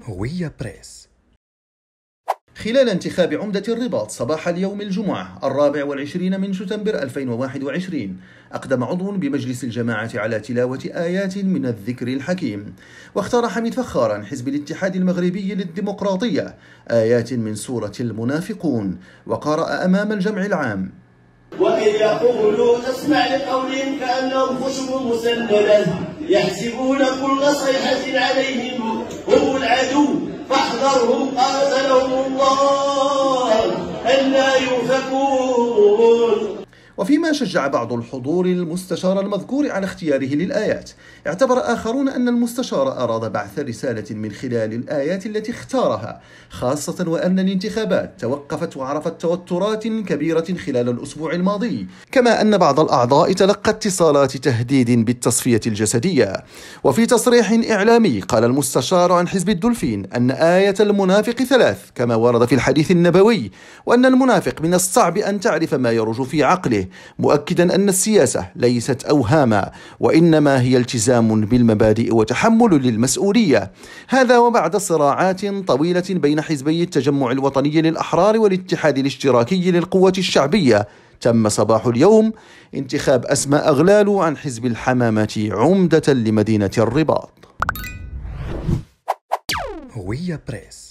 هوية بريس. خلال انتخاب عمدة الرباط صباح اليوم الجمعة 24 من شتنبر 2021 أقدم عضو بمجلس الجماعة على تلاوة آيات من الذكر الحكيم، واختار حميد فخار حزب الاتحاد المغربي للديمقراطية آيات من سورة المنافقون، وقرأ أمام الجمع العام: وإذ يقولوا تسمع لقولهم كأنهم خشب مسندة يحسبون كل صيحة عليهم هم العدو فاحذرهم قاتلهم الله ألا يؤفكون. وفيما شجع بعض الحضور المستشار المذكور على اختياره للآيات، اعتبر آخرون أن المستشار أراد بعث رسالة من خلال الآيات التي اختارها، خاصة وأن الانتخابات توقفت وعرفت توترات كبيرة خلال الأسبوع الماضي، كما أن بعض الأعضاء تلقى اتصالات تهديد بالتصفية الجسدية. وفي تصريح إعلامي قال المستشار عن حزب الدولفين أن آية المنافق 3 كما ورد في الحديث النبوي، وأن المنافق من الصعب أن تعرف ما يرج في عقله، مؤكدا أن السياسة ليست أوهاما وإنما هي التزام بالمبادئ وتحمل للمسؤولية. هذا وبعد صراعات طويلة بين حزبي التجمع الوطني للأحرار والاتحاد الاشتراكي للقوة الشعبية، تم صباح اليوم انتخاب أسماء أغلال عن حزب الحمامة عمدة لمدينة الرباط. هوية بريس.